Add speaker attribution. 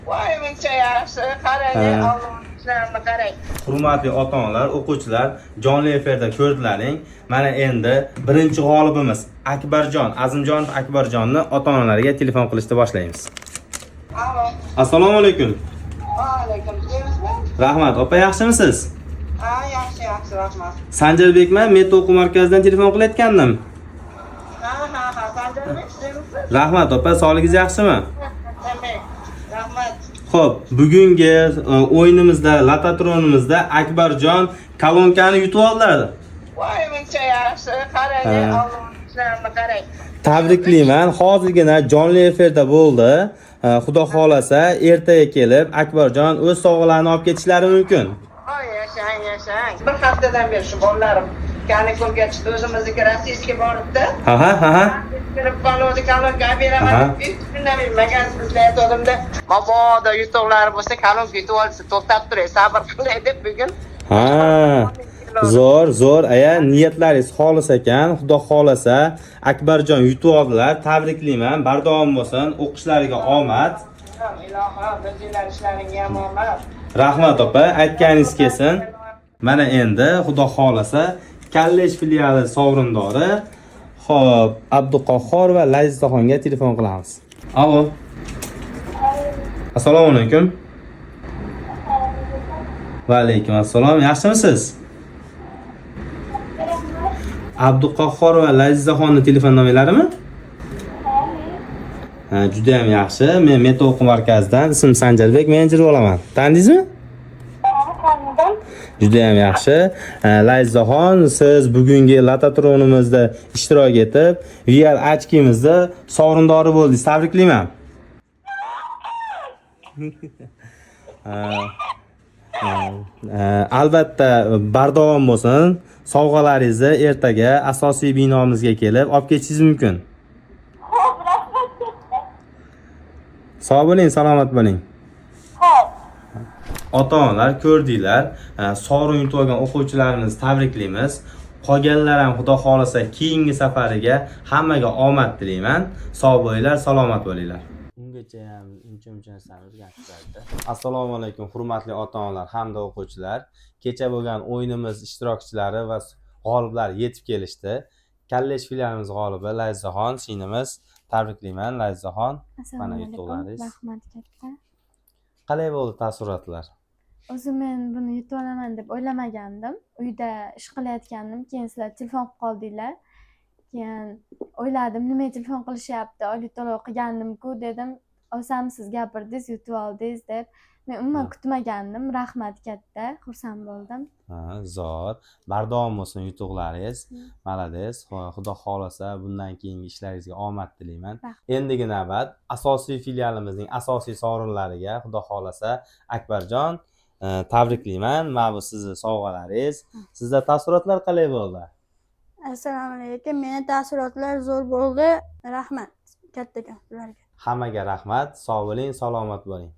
Speaker 1: Voy buncha yaxshi, qarang, Allohning ishlarini qarang.
Speaker 2: Hurmatli ota-onalar, o'quvchilar, jonli efirda ko'rdilaring. Mana endi birinchi g'olibimiz Akbarjon, Azimjonov Akbarjonni ota-onalariga telefon qilishni boshlaymiz.
Speaker 1: Alo.
Speaker 2: Assalomu alaykum.
Speaker 1: Va alaykum assalom.
Speaker 2: Rahmat, opa yaxshimisiz?
Speaker 1: Ha, yaxshi, rahmat.
Speaker 2: Sanjarbekman, Meta o'quv markazidan telefon qilayotgandim.
Speaker 1: Ha, Sanjarbek, sizmisiz?
Speaker 2: Rahmat, opa, sog'ligingiz yaxshimi?
Speaker 1: Rahmat.
Speaker 2: Xo'p, bugungi o'yinimizda, lotatronimizda Akbarjon kolonkani yutib oldilar.
Speaker 1: Voy buncha yaxshi, qarang, Allohning ishlarini qarang.
Speaker 2: Tabriklayman. Hozirgina jonli efirda bo'ldi. Xudo xolasa ertaga kelib Akbarjon o'z sovg'alarini olib ketishlari mumkin.
Speaker 1: Voy yashang. Bir haftadan beri shu bolalarim kanikulga chiqdi, o'zimizniki rossiyskiga boribdi.
Speaker 2: Ha.
Speaker 1: Kirib qoluvdi, kalonka beraman. Shundan bilmagan sizlar aytdimda, mabodo yutuqlari bo'lsa, kalonka yutib olsa, to'xtab turay, sabr qilay deb bugun.
Speaker 2: Ha. Zo'r, aya, niyatlaringiz xolis ekan. Xudo xolasa Akbarjon yutib oldilar. Tabriklayman. Bardavom bo'lsin. O'qishlariga omad.
Speaker 1: Ilohim, o'zinglar ishlaringga omad.
Speaker 2: Rahmat opa, aytganingiz kelsin. Mana endi Xudo xolasa Kallesh filiali sovrindori Xo'p, Abduqahhor va Lazizaxonga telefon qilamiz. Alo. Assalomu alaykum. Va alaykum assalom. Yaxshimisiz? Abduqahhor va Lazizaxonning telefon nomerlarimi? Ha, juda ham yaxshi. Men Meta o'quv markazidan ismim Sanjarbek, menejer bo'laman. Tanidingizmi? Juda ham yaxshi. Lazizaxon, siz bugungi lotatronimizda ishtirok etib, real ochkimizda sovrindori bo'ldingiz. Tabriklayman. Albatta bardavom bo'lsin. Sovg'alaringizni ertaga asosiy binomizga kelib olib ketishingiz mumkin. Sog' bo'ling, salomat bo'ling. Ota-onalar ko'rdinglar, sovrin yutib olgan o'quvchilarimizni tabriklaymiz. Qolganlar ham Xudo xolasa keyingi safariga hammaga omad tilayman. Sog' bo'linglar, salomat bo'linglar. Ungacha ham uncha narsani o'rganishdi. Assalomu alaykum hurmatli ota-onalar hamda o'quvchilar. Kecha bo'lgan o'yinimiz ishtirokchilari va g'oliblari yetib kelishdi. Kallesh filialimiz g'olibi Lazizaxon, singlimiz. Tabriklayman Lazizaxon. Mana yutuqlaringiz.
Speaker 3: Rahmat katta.
Speaker 2: Qalay bo'ldi taassurotlar?
Speaker 3: O'zim men buni yutib olaman deb o'ylamagandim. Uyda ish qilayotgandim, keyin sizlar telefon qilib qoldinglar. Keyin o'yladim, nima telefon qilishyapti, oylik to'lov qilgandim-ku dedim. Osamsiz gapirdingiz, yutib oldingiz deb. Men umuman kutmagandim. Rahmat katta, xursand bo'ldim.
Speaker 2: Zo'r. Bardavom bo'lsin yutuqlaringiz. Malades. Xudo xolasa bundan keyingi ishlaringizga omad tilayman. Endigi navbat asosiy filialimizning asosiy sovrinlariga Xudo xolasa Akbarjon tabriklayman. Mana bu sizning sovg'alaringiz. Sizda taassurotlar qalay bo'ldi?
Speaker 4: Assalomu alaykum. Meni taassurotlar zo'r bo'ldi. Rahmat kattakon ularga.
Speaker 2: Hammaga rahmat. Sog' bo'ling, salomat bo'ling.